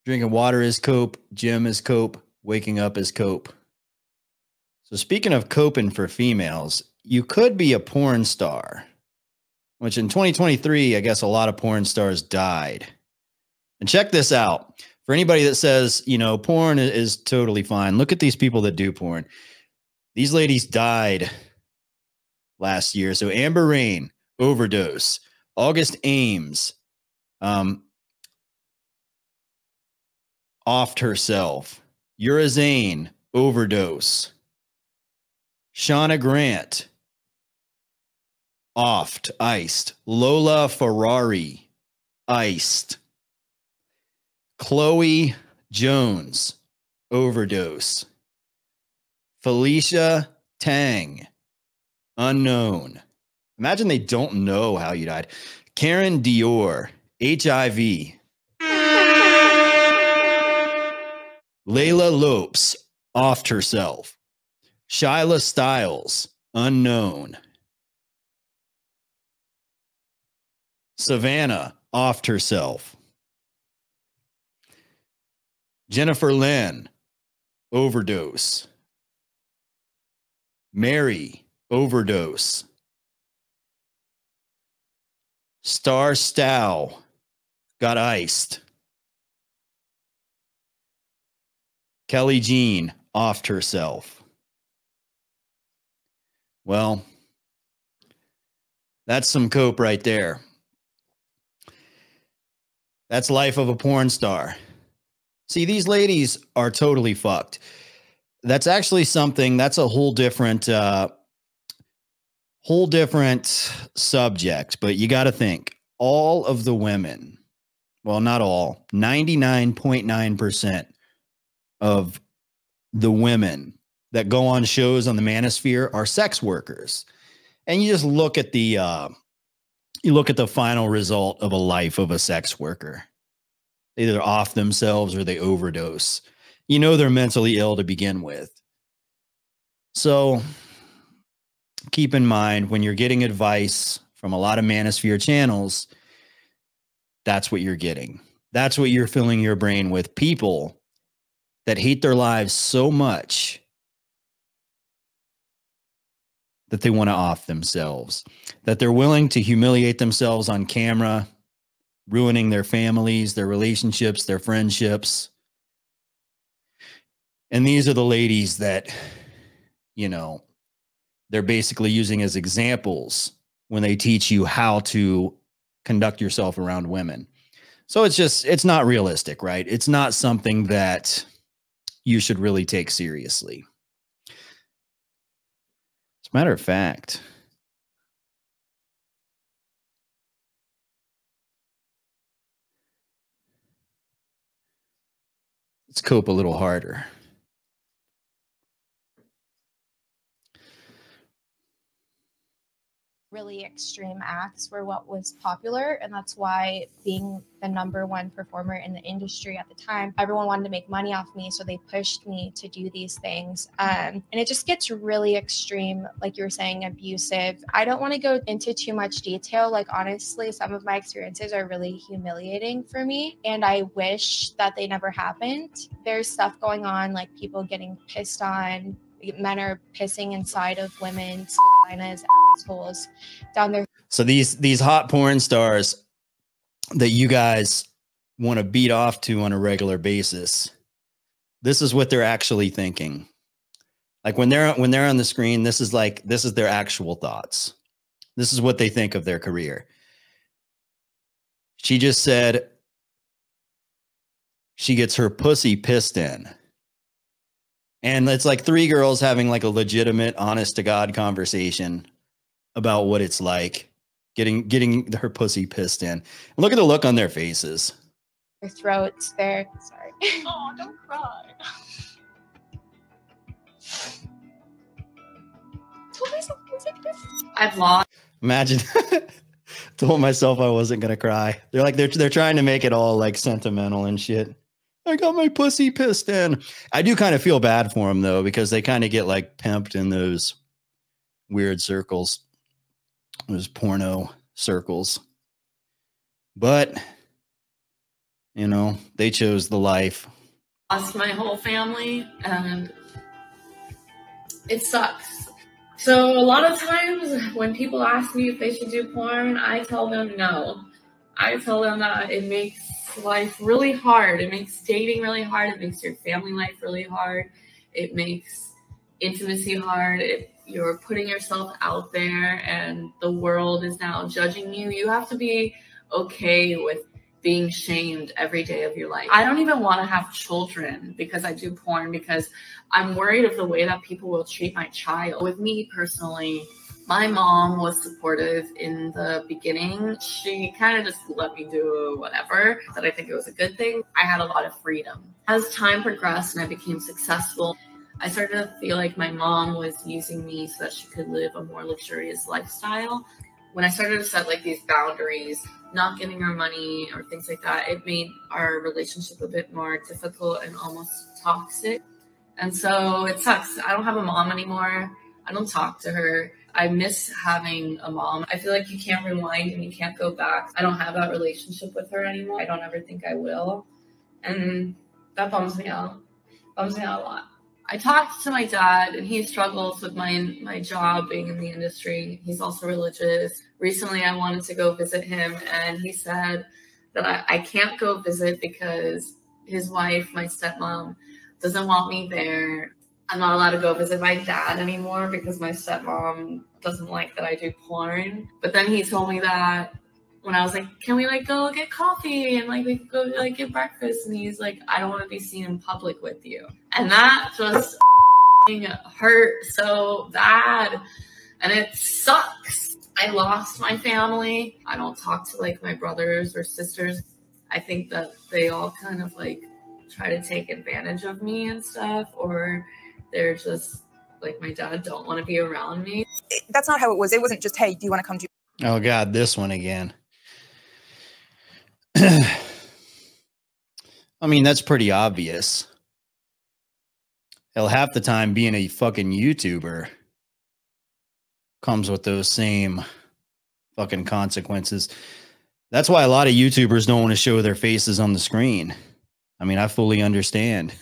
Drinking water is cope. Gym is cope. Waking up is cope. So speaking of coping for females, you could be a porn star, which in 2023, I guess a lot of porn stars died. And check this out. For anybody that says, you know, porn is totally fine, look at these people that do porn. These ladies died last year. So Amber Rain, overdose. August Ames, offed herself. Urazane, overdose. Shauna Grant, offed, iced. Lola Ferrari, iced. Chloe Jones, overdose. Felicia Tang, unknown. Imagine they don't know how you died. Karen Dior, HIV. Layla Lopes, offed herself. Shyla Stiles, unknown. Savannah, offed herself. Jennifer Lynn, overdose. Mary, overdose. Star Stow, got iced. Kelly Jean, offed herself. Well, that's some cope right there. That's life of a porn star. See, these ladies are totally fucked. That's actually something, that's a whole different subject, but you got to think all of the women, well, not all, 99.9% of the women that go on shows on the manosphere are sex workers. And you just look at the final result of a life of a sex worker. They either off themselves or they overdose. You know they're mentally ill to begin with. So keep in mind when you're getting advice from a lot of manosphere channels, that's what you're getting. That's what you're filling your brain with. People that hate their lives so much that they want to off themselves, that they're willing to humiliate themselves on camera, ruining their families, their relationships, their friendships. And these are the ladies that, you know, they're basically using as examples when they teach you how to conduct yourself around women. So it's not realistic, right? It's not something that you should really take seriously. As a matter of fact, let's cope a little harder. Really extreme acts were what was popular, and that's why being the #1 performer in the industry at the time, everyone wanted to make money off me, so they pushed me to do these things, and it just gets really extreme, like you were saying, abusive. I don't want to go into too much detail. Like, honestly, some of my experiences are really humiliating for me, and I wish that they never happened. There's stuff going on, like people getting pissed on, men are pissing inside of women's vaginas, assholes down there. So these hot porn stars that you guys want to beat off to on a regular basis, this is what they're actually thinking. Like when they're on the screen, this is their actual thoughts. This is what they think of their career. She just said she gets her pussy pissed in. And it's like 3 girls having like a legitimate, honest to God conversation about what it's like getting her pussy pissed in. And look at the look on their faces. Their throats, sorry. Oh, don't cry. Told myself I was like this. I've lost. Imagine told myself I wasn't gonna cry. They're trying to make it all like sentimental and shit. I got my pussy pissed in. I do kind of feel bad for them though, because they kind of get like pimped in those weird circles, those porno circles. But You know, they chose the life. Lost my whole family, and it sucks. So a lot of times when people ask me if they should do porn, I tell them no. I tell them that it makes life really hard. It makes dating really hard. It makes your family life really hard. It makes intimacy hard. You're putting yourself out there and the world is now judging you. You have to be okay with being shamed every day of your life. I don't even want to have children because I do porn, because I'm worried of the way that people will treat my child. With me personally, my mom was supportive in the beginning. She kind of just let me do whatever, that I think it was a good thing. I had a lot of freedom. As time progressed and I became successful, I started to feel like my mom was using me so that she could live a more luxurious lifestyle. When I started to set like these boundaries, not giving her money or things like that, it made our relationship a bit more difficult and almost toxic. And so it sucks. I don't have a mom anymore. I don't talk to her. I miss having a mom. I feel like you can't rewind and you can't go back. I don't have that relationship with her anymore. I don't ever think I will. And that bums me out. Bums me out a lot. I talked to my dad, and he struggles with my job being in the industry. He's also religious. Recently, I wanted to go visit him, and he said that I can't go visit because his wife, my stepmom, doesn't want me there. I'm not allowed to go visit my dad anymore because my stepmom doesn't like that I do porn. But then he told me that when I was like, can we like go get coffee and like we could go like get breakfast? And he's like, I don't want to be seen in public with you. And that just hurt so bad. And it sucks. I lost my family. I don't talk to like my brothers or sisters. I think that they all kind of like try to take advantage of me and stuff, or they're just like, my dad don't want to be around me. That's not how it was. It wasn't just, hey, do you want to come to? Oh God, this one again. I mean, that's pretty obvious. Hell, half the time being a fucking YouTuber comes with those same fucking consequences. That's why a lot of YouTubers don't want to show their faces on the screen. I mean, I fully understand.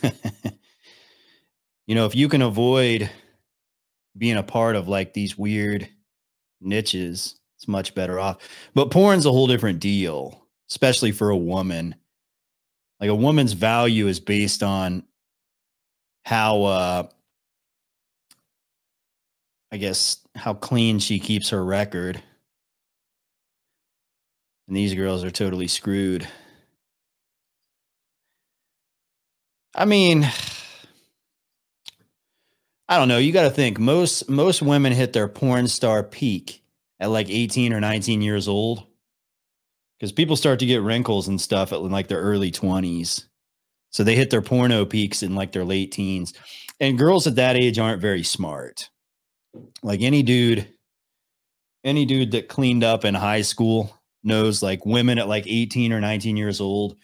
You know, if you can avoid being a part of like these weird niches, it's much better off. But porn's a whole different deal, especially for a woman. Like a woman's value is based on how, I guess, how clean she keeps her record. And these girls are totally screwed. I mean, I don't know. You got to think most women hit their porn star peak at like 18 or 19 years old, because people start to get wrinkles and stuff at like their early 20s. So they hit their porno peaks in like their late teens. And girls at that age aren't very smart. Like any dude that cleaned up in high school knows like women at like 18 or 19 years old,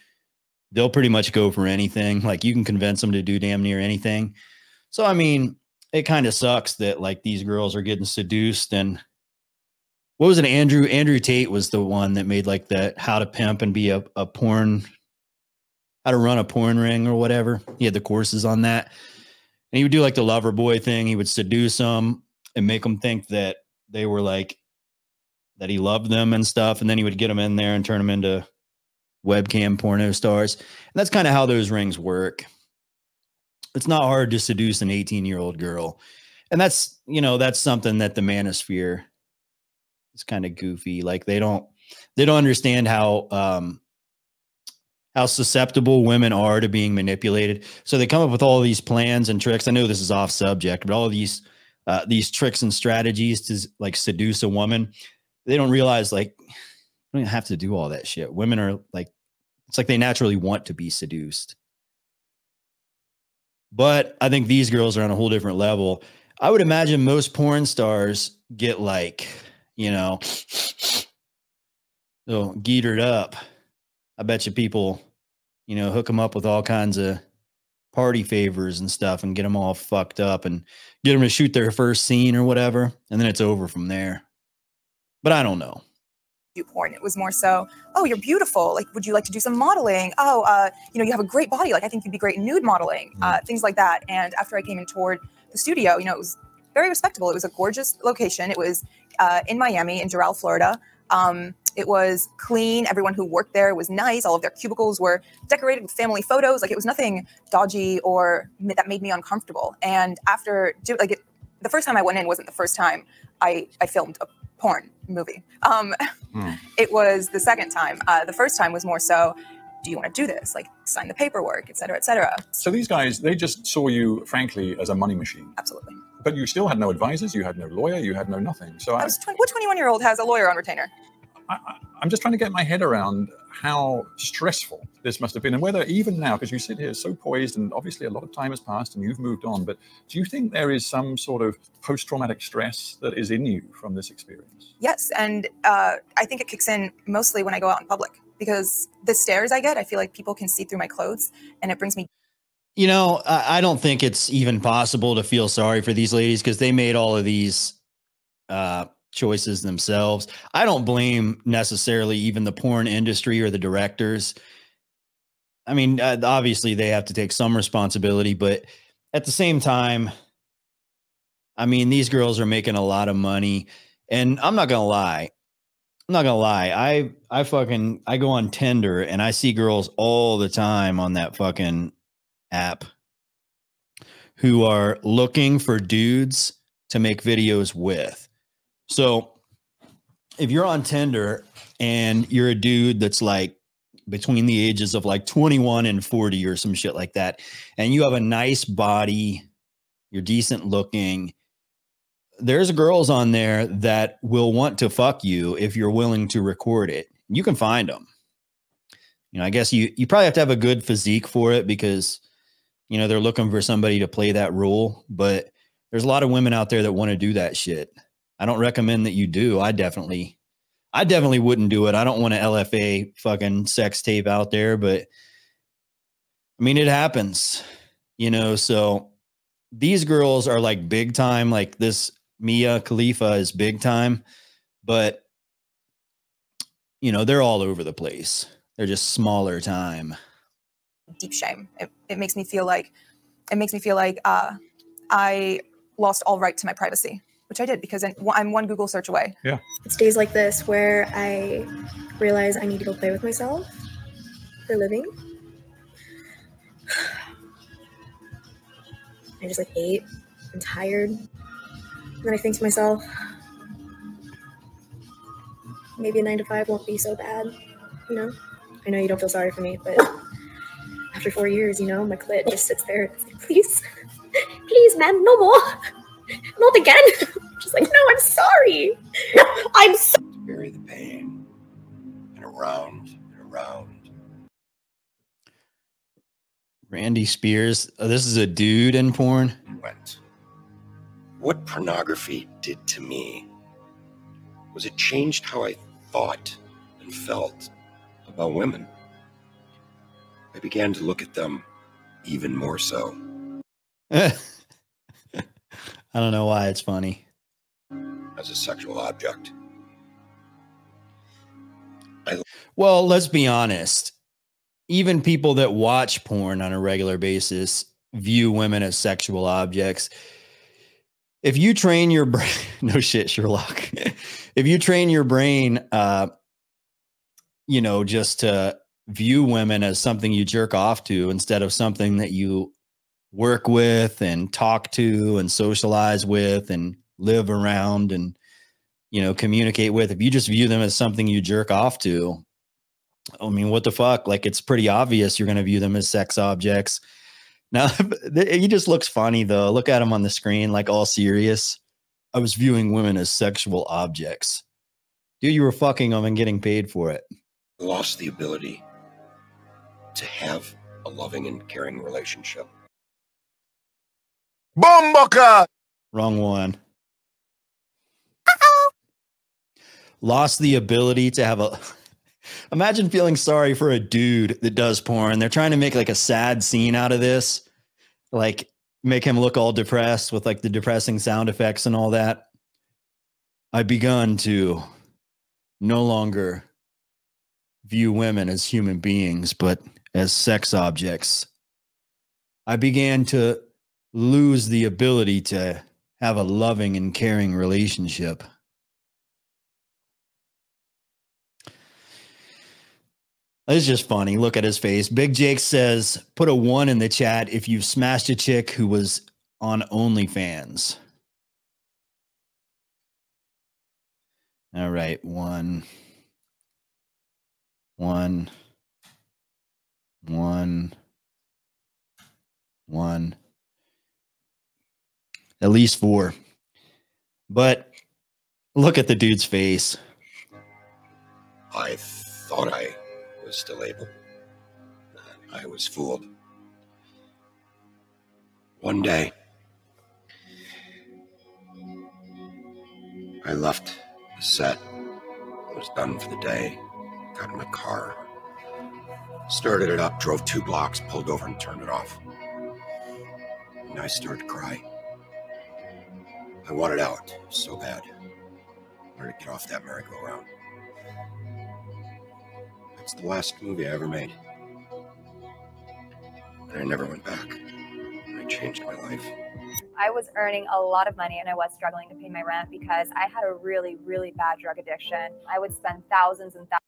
they'll pretty much go for anything. Like you can convince them to do damn near anything. So, I mean, it kind of sucks that like these girls are getting seduced. And what was it? Andrew Tate was the one that made like that how to pimp and be a porn, how to run a porn ring or whatever. He had the courses on that. And he would do like the lover boy thing. He would seduce them and make them think that they were like, that he loved them and stuff. And then he would get them in there and turn them into webcam porno stars. And that's kind of how those rings work. It's not hard to seduce an 18-year-old girl. And that's, you know, that's something that the manosphere is kind of goofy. Like they don't understand how susceptible women are to being manipulated. So they come up with all these plans and tricks. I know this is off subject, but all of these tricks and strategies to like seduce a woman. They don't realize like, you don't have to do all that shit. Women are like, it's like they naturally want to be seduced. But I think these girls are on a whole different level. I would imagine most porn stars get like, you know, so geetered up. I bet you people, you know, hook them up with all kinds of party favors and stuff and get them all fucked up and get them to shoot their first scene or whatever. And then it's over from there. But I don't know. do porn. It was more so, oh, you're beautiful. Like, would you like to do some modeling? Oh, you know, you have a great body. Like, I think you'd be great in nude modeling, things like that. And after I came and toured the studio, you know, it was very respectable. It was a gorgeous location. It was in Miami, in Doral, Florida. It was clean. Everyone who worked there was nice. All of their cubicles were decorated with family photos. Like, it was nothing dodgy or that made me uncomfortable. And after, the first time I went in wasn't the first time I filmed a porn movie. It was the second time. The first time was more so, do you want to do this? Like, sign the paperwork, et cetera, et cetera. So these guys, they just saw you, frankly, as a money machine. Absolutely. But you still had no advisors, you had no lawyer, you had no nothing. So what 21-year-old has a lawyer on retainer? I'm just trying to get my head around how stressful this must have been, and whether even now, because you sit here so poised, and obviously a lot of time has passed and you've moved on, but do you think there is some sort of post-traumatic stress that is in you from this experience? Yes, and I think it kicks in mostly when I go out in public, because the stares I get, I feel like people can see through my clothes, and it brings me. You know, I don't think it's even possible to feel sorry for these ladies because they made all of these choices themselves. I don't blame necessarily even the porn industry or the directors. I mean, obviously they have to take some responsibility, but at the same time, I mean, these girls are making a lot of money, and I'm not going to lie. I go on Tinder and I see girls all the time on that fucking app who are looking for dudes to make videos with. So if you're on Tinder and you're a dude that's like between the ages of like 21 and 40 or some shit like that, and you have a nice body, you're decent looking, there's girls on there that will want to fuck you if you're willing to record it. You can find them. You know, I guess you probably have to have a good physique for it because, you know, they're looking for somebody to play that role, but there's a lot of women out there that want to do that shit. I don't recommend that you do. I definitely wouldn't do it. I don't want an LFA fucking sex tape out there, but I mean, it happens, you know, so these girls are like big time, like this Mia Khalifa is big time, but you know, they're all over the place. They're just smaller time. Deep shame. It makes me feel like, I lost all right to my privacy, which I did because I'm one Google search away. Yeah. It's days like this where I realize I need to go play with myself for a living. I just like ate. I'm tired. And then I think to myself, maybe a 9 to 5 won't be so bad, you know? I know you don't feel sorry for me, but after 4 years, you know, my clit just sits there. It's like, please, please, man, no more. Not again. Just like, no, I'm sorry. I'm sorry. Bury the pain and around and around. Randy Spears. Oh, this is a dude in porn. Went. What pornography did to me was it changed how I thought and felt about women. I began to look at them even more so. I don't know why it's funny. As a sexual object. Well, let's be honest. Even people that watch porn on a regular basis view women as sexual objects. If you train your brain, no shit, Sherlock. If you train your brain, you know, just to view women as something you jerk off to instead of something that you work with and talk to and socialize with and live around and, you know, communicate with. If you just view them as something you jerk off to, I mean, what the fuck? Like, it's pretty obvious you're going to view them as sex objects. Now, he just looks funny, though. Look at him on the screen, like all serious. I was viewing women as sexual objects. Dude, you were fucking them and getting paid for it. I lost the ability to have a loving and caring relationship. Bomboka! Wrong one. Uh-oh. Lost the ability to have a... Imagine feeling sorry for a dude that does porn. They're trying to make like a sad scene out of this. Like make him look all depressed with like the depressing sound effects and all that. I begun to no longer view women as human beings, but as sex objects, I began to lose the ability to have a loving and caring relationship. It's just funny. Look at his face. Big Jake says, put a 1 in the chat if you've smashed a chick who was on OnlyFans. All right. 1. At least 4. But look at the dude's face. I thought I was still able. I was fooled. One day, I left the set. I was done for the day. Got in my car. Started it up, drove 2 blocks, pulled over and turned it off. And I started to cry. I wanted out so bad. I wanted to get off that merry-go-round. It's the last movie I ever made. And I never went back. And I changed my life. I was earning a lot of money and I was struggling to pay my rent because I had a really, really bad drug addiction. I would spend thousands and thousands.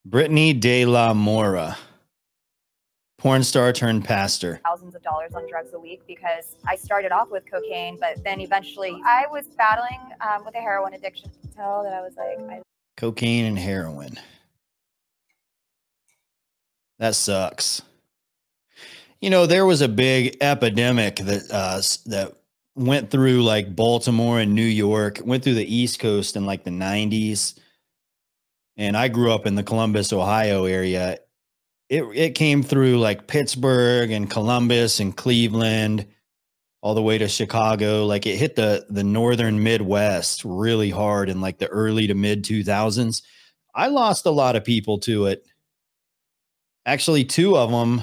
Brittany De La Mora, porn star turned pastor. Thousands of dollars on drugs a week because I started off with cocaine, but then eventually I was battling with a heroin addiction. Tell that I was like, Cocaine and heroin. That sucks. You know, there was a big epidemic that went through like Baltimore and New York, went through the East Coast in like the 90s. And I grew up in the Columbus, Ohio area. It came through like Pittsburgh and Columbus and Cleveland, all the way to Chicago. Like it hit the northern Midwest really hard in like the early to mid 2000s. I lost a lot of people to it. Actually, 2 of them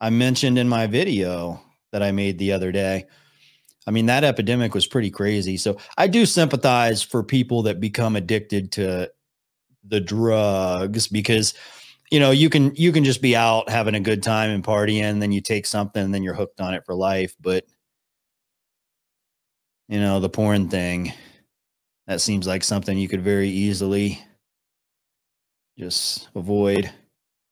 I mentioned in my video that I made the other day. I mean, that epidemic was pretty crazy. So I do sympathize for people that become addicted to the drugs because, you know, you can just be out having a good time and partying, and then you take something and then you're hooked on it for life. But, you know, the porn thing, that seems like something you could very easily just avoid.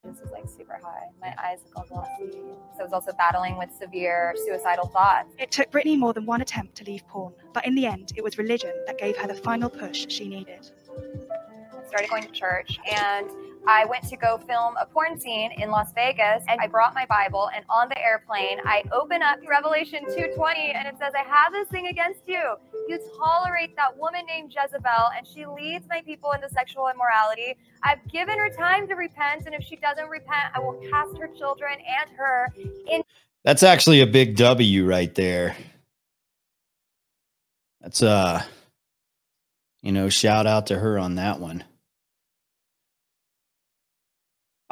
this was like super high. My eyes look all glossy. So I was also battling with severe suicidal thoughts. It took Brittany more than 1 attempt to leave porn, but in the end, it was religion that gave her the final push she needed. I started going to church, and I went to go film a porn scene in Las Vegas, and I brought my Bible, and on the airplane, I open up Revelation 2:20, and it says, I have this thing against you. You tolerate that woman named Jezebel, and she leads my people into sexual immorality. I've given her time to repent, and if she doesn't repent, I will cast her children and her in. That's actually a big W right there. That's shout out to her on that one.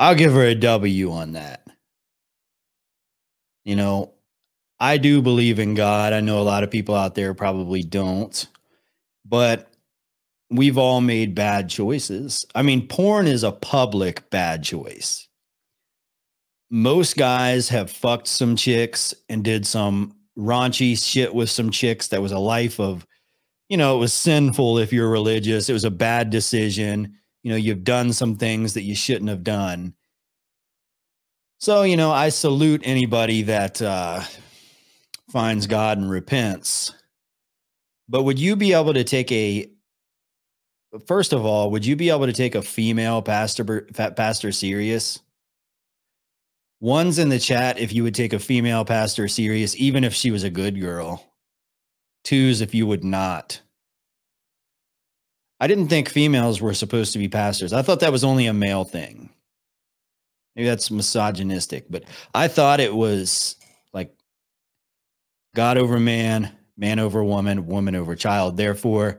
I'll give her a W on that. You know, I do believe in God. I know a lot of people out there probably don't, but we've all made bad choices. I mean, porn is a public bad choice. Most guys have fucked some chicks and did some raunchy shit with some chicks that was a life of, it was sinful if you're religious. It was a bad decision. You've done some things that you shouldn't have done. So, I salute anybody that finds God and repents. But would you be able to take first of all, would you be able to take a female pastor serious? One's in the chat if you would take a female pastor serious, even if she was a good girl. 2's if you would not. I didn't think females were supposed to be pastors. I thought that was only a male thing. Maybe that's misogynistic, but I thought it was like God over man, man over woman, woman over child. Therefore,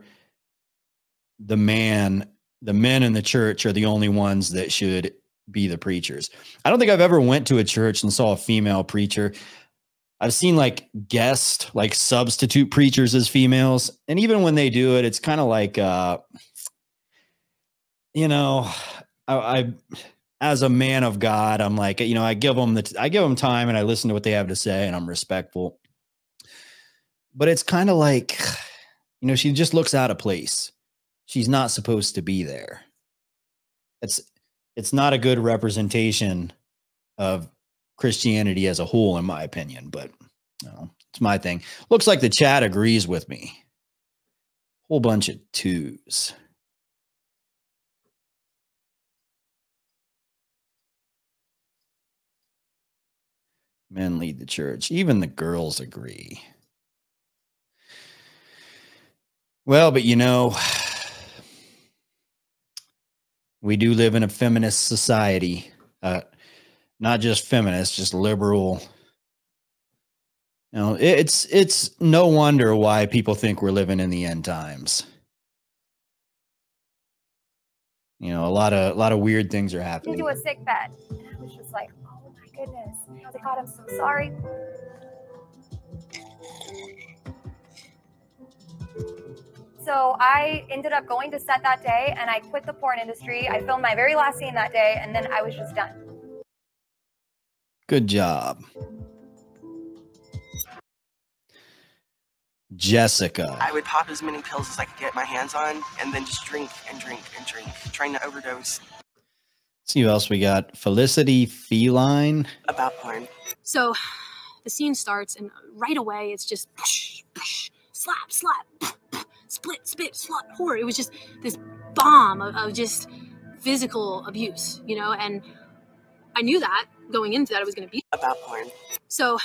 the men in the church are the only ones that should be the preachers. I don't think I've ever went to a church and saw a female preacher. I've seen guest, substitute preachers as females. And even when they do it, it's kind of like, you know, I as a man of God, I'm like, you know, I give them time and I listen to what they have to say and I'm respectful. But it's kind of like, you know, she just looks out of place. She's not supposed to be there. It's not a good representation of Christianity as a whole, in my opinion, but you know, it's my thing. Looks like the chat agrees with me. Whole bunch of twos. Men lead the church. Even the girls agree. Well, but you know, we do live in a feminist society. Not just feminist, just liberal. You know, it's no wonder why people think we're living in the end times. You know, a lot of weird things are happening. Into a sick bed. And I was just like, oh my goodness. I was like, God, I'm so sorry. So I ended up going to set that day and I quit the porn industry. I filmed my very last scene that day and then I was just done. Good job. Jessica. I would pop as many pills as I could get my hands on and then just drink and drink and drink, trying to overdose. Let's see who else we got. Felicity Feline. About porn. So the scene starts and right away it's just push, push, slap, slap, split, spit, slut, whore. It was just this bomb of just physical abuse, you know, and I knew that going into that it was going to be about porn. So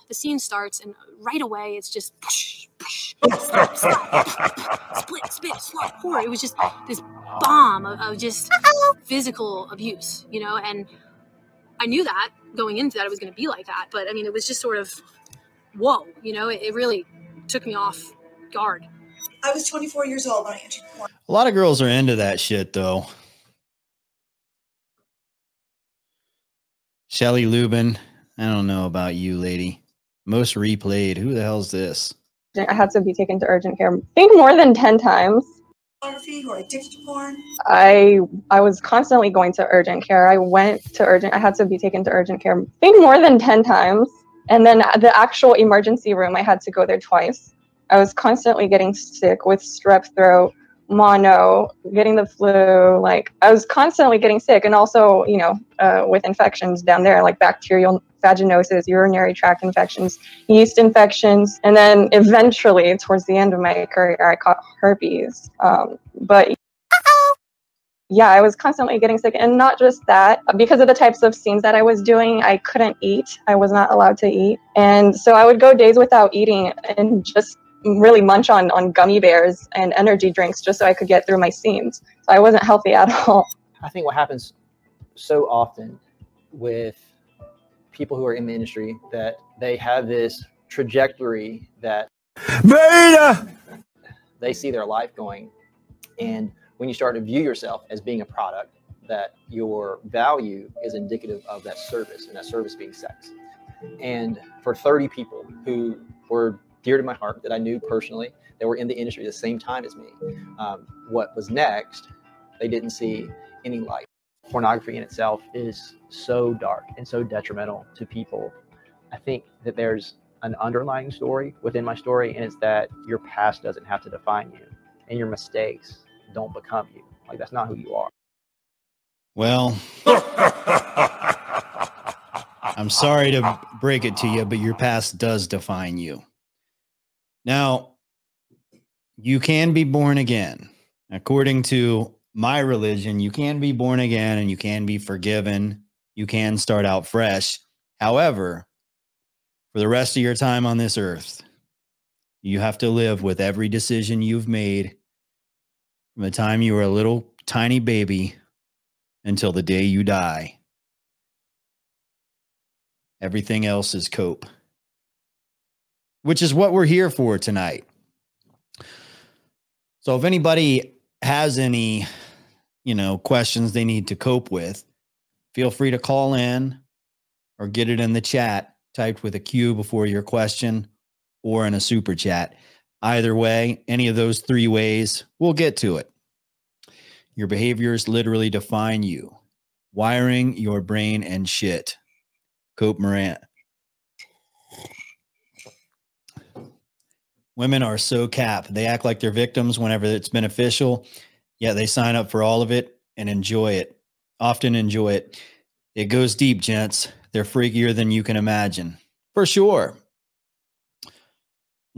the scene starts and right away it's just push, push, slap, slap, split, spit, slut, whore. It was just this bomb of just physical abuse, you know, and I knew that going into that it was going to be like that, but I mean, it was just sort of, whoa, you know, it really took me off guard. I was 24 years old when I entered porn. A lot of girls are into that shit, though. Shelly Lubin. I don't know about you, lady. Most replayed. Who the hell's this? I had to be taken to urgent care, I think more than 10 times. Who are addicted to porn? I was constantly going to urgent care. I had to be taken to urgent care, I think more than 10 times. And then the actual emergency room, I had to go there twice. I was constantly getting sick with strep throat, mono, getting the flu. Like I was constantly getting sick, and also, you know, with infections down there, like bacterial vaginosis, urinary tract infections, yeast infections, and then eventually, towards the end of my career, I caught herpes. But yeah, I was constantly getting sick, and not just that. Because of the types of scenes that I was doing, I couldn't eat. I was not allowed to eat, and so I would go days without eating and just really munch on gummy bears and energy drinks just so I could get through my scenes. So I wasn't healthy at all. I think what happens so often with people who are in the industry that they have this trajectory that they see their life going. And when you start to view yourself as being a product, that your value is indicative of that service, and that service being sex. And for 30 people who were dear to my heart, that I knew personally, that were in the industry at the same time as me, what was next, they didn't see any light. Pornography in itself is so dark and so detrimental to people. I think that there's an underlying story within my story, and it's that your past doesn't have to define you, and your mistakes don't become you. Like, that's not who you are. Well, I'm sorry to break it to you, but your past does define you. Now, you can be born again. According to my religion, you can be born again and you can be forgiven. You can start out fresh. However, for the rest of your time on this earth, you have to live with every decision you've made from the time you were a little tiny baby until the day you die. Everything else is cope, which is what we're here for tonight. So if anybody has any, you know, questions they need to cope with, feel free to call in or get it in the chat, typed with a Q before your question, or in a super chat. Either way, any of those three ways, we'll get to it. Your behaviors literally define you. Wiring your brain and shit. Cope Morant. Women are so cap. They act like they're victims whenever it's beneficial. Yeah, they sign up for all of it and enjoy it. Often enjoy it. It goes deep, gents. They're freakier than you can imagine. For sure.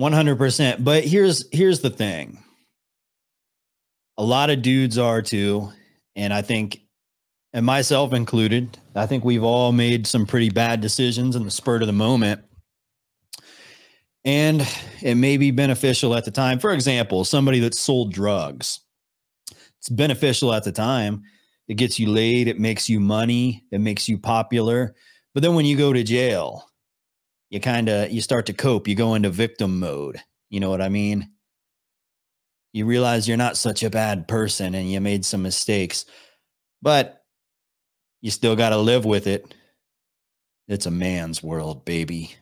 100%. But here's the thing. A lot of dudes are too. And I think, and myself included, I think we've all made some pretty bad decisions in the spur of the moment. And it may be beneficial at the time. For example, somebody that sold drugs. It's beneficial at the time. It gets you laid. It makes you money. It makes you popular. But then when you go to jail, you start to cope. You go into victim mode. You know what I mean? You realize you're not such a bad person and you made some mistakes, but you still got to live with it. It's a man's world, baby.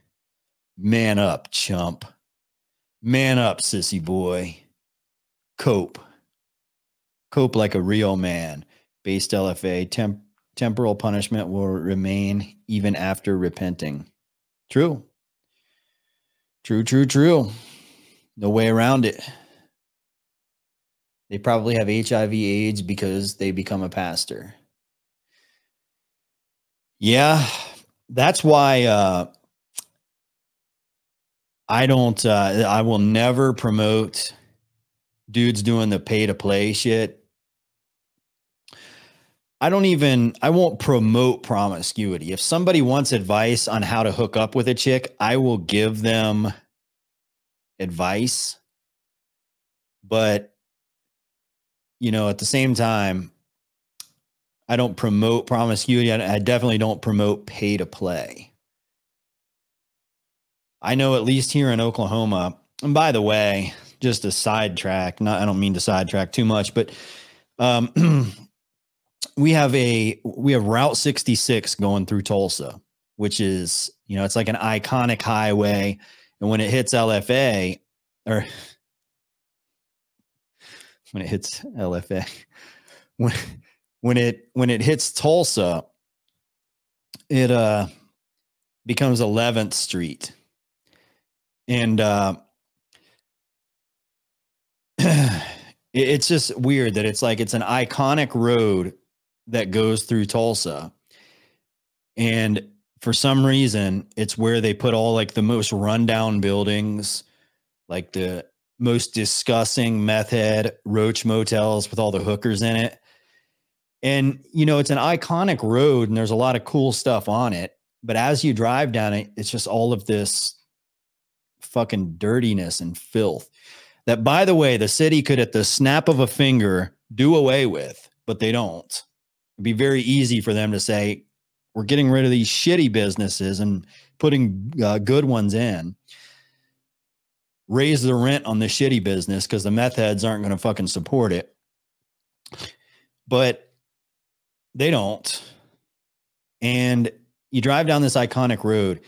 Man up, chump. Man up, sissy boy. Cope. Cope like a real man. Based LFA. Temporal punishment will remain even after repenting. True. True. No way around it. They probably have HIV AIDS because they become a pastor. Yeah, that's why I will never promote dudes doing the pay to play shit. I won't promote promiscuity. If somebody wants advice on how to hook up with a chick, I will give them advice. But, at the same time, I don't promote promiscuity. I definitely don't promote pay to play. I know at least here in Oklahoma, and by the way, just a sidetrack, I don't mean to sidetrack too much, but we have Route 66 going through Tulsa, which is, it's like an iconic highway. And when it hits LFA, or when it hits LFA, when it hits Tulsa, it becomes 11th Street. And it's just weird that it's an iconic road that goes through Tulsa. And for some reason, it's where they put all the most rundown buildings, like the most disgusting meth head roach motels with all the hookers in it. And, it's an iconic road and there's a lot of cool stuff on it. But as you drive down it, it's just all of this fucking dirtiness and filth that, by the way, the city could at the snap of a finger do away with, but they don't. It'd be very easy for them to say, we're getting rid of these shitty businesses and putting good ones in. Raise the rent on the shitty business because the meth heads aren't going to fucking support it. But they don't. And you drive down this iconic road,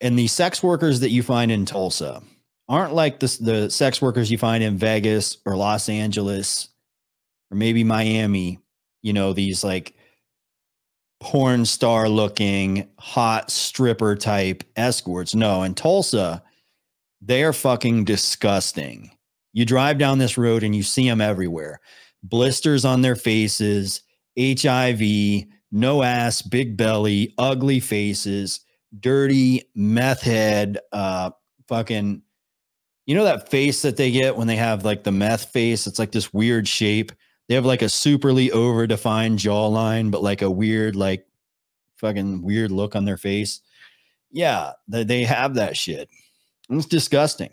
and the sex workers that you find in Tulsa aren't like the sex workers you find in Vegas or Los Angeles or maybe Miami. These porn star looking hot stripper type escorts. No, in Tulsa, they are fucking disgusting. You drive down this road and you see them everywhere. Blisters on their faces, HIV, no ass, big belly, ugly faces, dirty meth head, fucking, that face that they get when they have the meth face? It's this weird shape. They have a superly over-defined jawline, but a weird, fucking weird look on their face. Yeah, they have that shit. It's disgusting.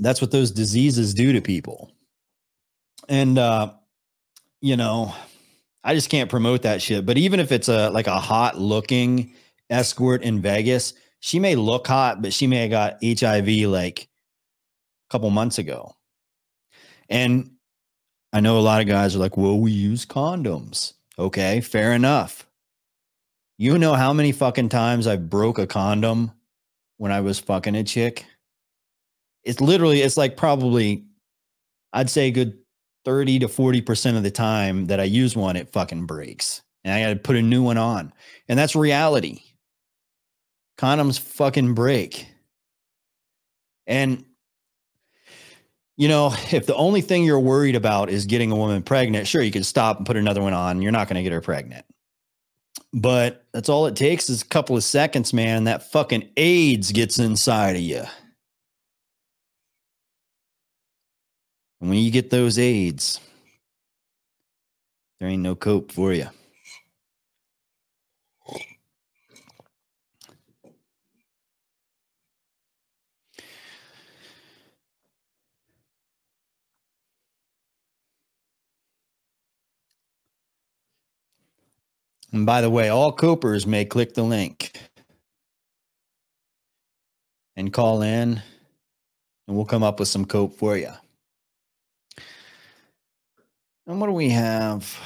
That's what those diseases do to people. And, I just can't promote that shit. But even if it's a hot looking escort in Vegas, she may look hot, but she may have got HIV a couple months ago. And I know a lot of guys are like, well, we use condoms. Okay, fair enough. You know how many fucking times I broke a condom when I was fucking a chick? It's probably, I'd say a good 30 to 40% of the time that I use one, it fucking breaks. And I got to put a new one on. And that's reality. Condoms fucking break. And, you know, if the only thing you're worried about is getting a woman pregnant, sure, you can stop and put another one on. You're not going to get her pregnant. But that's all it takes is a couple of seconds, man. That fucking AIDS gets inside of you. And when you get those AIDS, there ain't no cope for you. And by the way, all copers may click the link and call in, and we'll come up with some cope for you. And what do we have?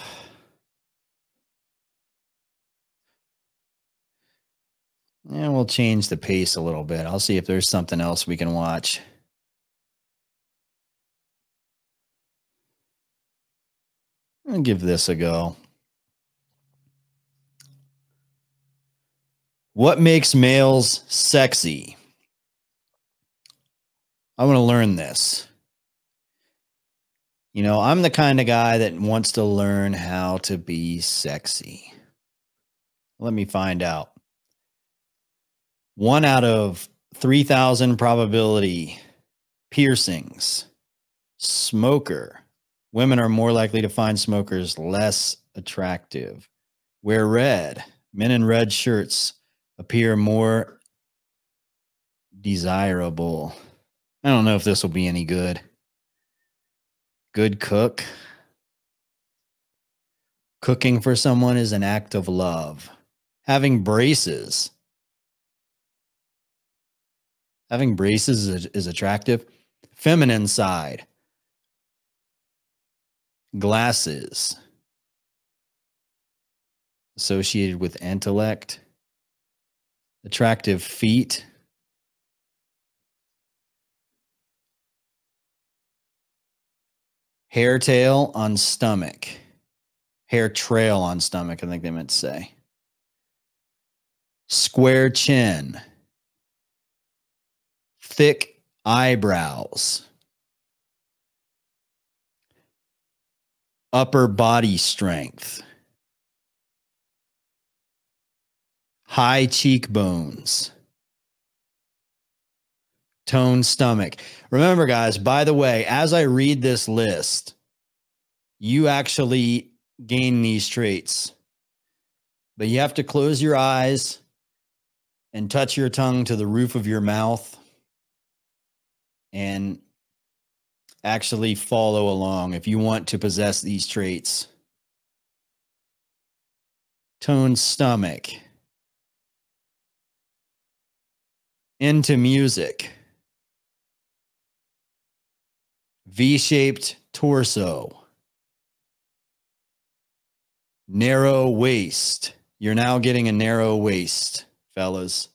And we'll change the pace a little bit. I'll see if there's something else we can watch. I'll give this a go. What makes males sexy? I want to learn this. You know, I'm the kind of guy that wants to learn how to be sexy. Let me find out. 1 out of 3,000 probability. Piercings. Smoker. Women are more likely to find smokers less attractive. Wear red. Men in red shirts appear more desirable. I don't know if this will be any good. Good cook. Cooking for someone is an act of love. Having braces. Having braces is attractive. Feminine side. Glasses. Associated with intellect. Attractive feet. Hair tail on stomach. Hair trail on stomach, I think they meant to say. Square chin. Thick eyebrows. Upper body strength. High cheekbones. Toned stomach. Remember, guys, by the way, as I read this list, you actually gain these traits. But you have to close your eyes and touch your tongue to the roof of your mouth and actually follow along if you want to possess these traits. Toned stomach. Into music. V-shaped torso. Narrow waist. You're now getting a narrow waist, fellas.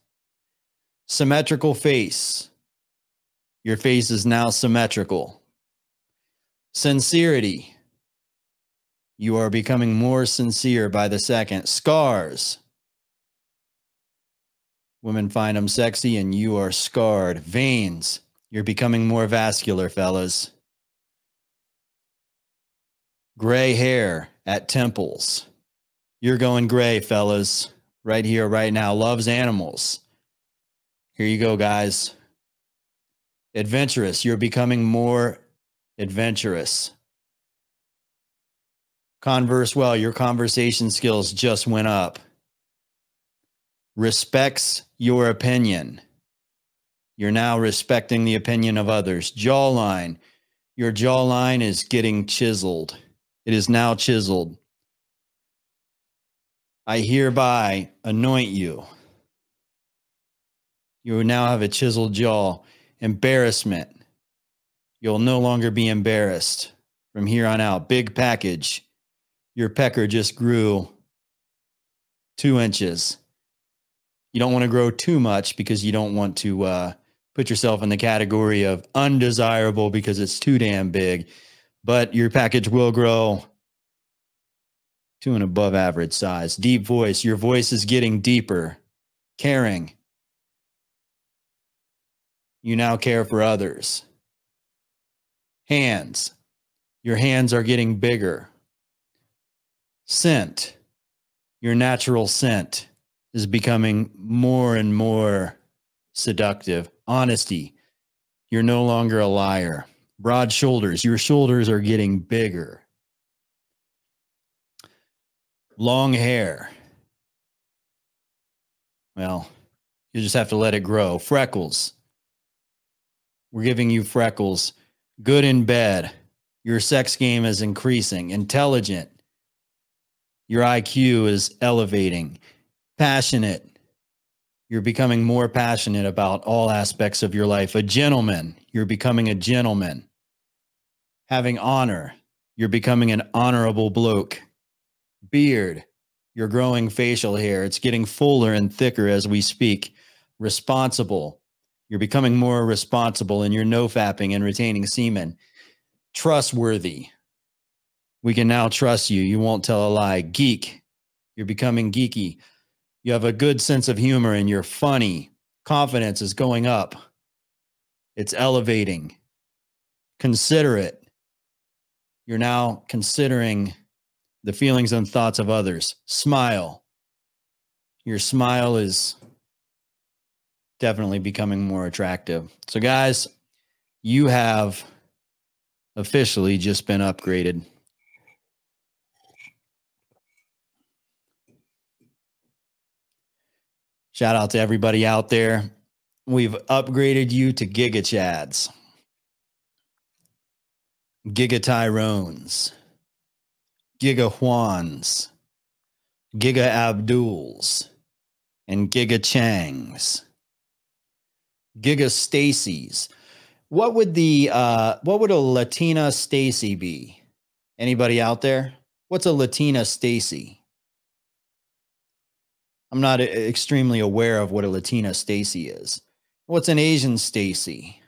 Symmetrical face. Your face is now symmetrical. Sincerity. You are becoming more sincere by the second. Scars. Women find them sexy and you are scarred. Veins. You're becoming more vascular, fellas. Gray hair at temples. You're going gray, fellas. Right here, right now. Loves animals. Here you go, guys. Adventurous. You're becoming more adventurous. Converse well. Your conversation skills just went up. Respects your opinion. You're now respecting the opinion of others. Jawline. Your jawline is getting chiseled. It is now chiseled. I hereby anoint you. You now have a chiseled jaw. Embarrassment. You'll no longer be embarrassed from here on out. Big package. Your pecker just grew 2 inches. You don't want to grow too much because you don't want to put yourself in the category of undesirable because it's too damn big. but your package will grow to an above average size. Deep voice. Your voice is getting deeper. Caring. You now care for others. Hands. Your hands are getting bigger. Scent. Your natural scent is becoming more and more seductive. Honesty. You're no longer a liar. Broad shoulders. Your shoulders are getting bigger. Long hair. Well, you just have to let it grow. Freckles. We're giving you freckles. Good in bed. Your sex game is increasing. Intelligent. Your IQ is elevating. Passionate. You're becoming more passionate about all aspects of your life. A gentleman. You're becoming a gentleman. Having honor. You're becoming an honorable bloke. Beard. You're growing facial hair. It's getting fuller and thicker as we speak. Responsible. You're becoming more responsible and you're no-fapping and retaining semen. Trustworthy. We can now trust you. You won't tell a lie. Geek. You're becoming geeky. You have a good sense of humor and you're funny. Confidence is going up. It's elevating. Considerate. You're now considering the feelings and thoughts of others. Smile. Your smile is definitely becoming more attractive. So guys, you have officially just been upgraded. Shout out to everybody out there. We've upgraded you to Giga Chads, Giga Tyrones, Giga Juans, Giga Abduls, and Giga Changs, Giga Stacys. What would a Latina Stacy be? Anybody out there? What's a Latina Stacy? I'm not extremely aware of what a Latina Stacy is. What's an Asian Stacy?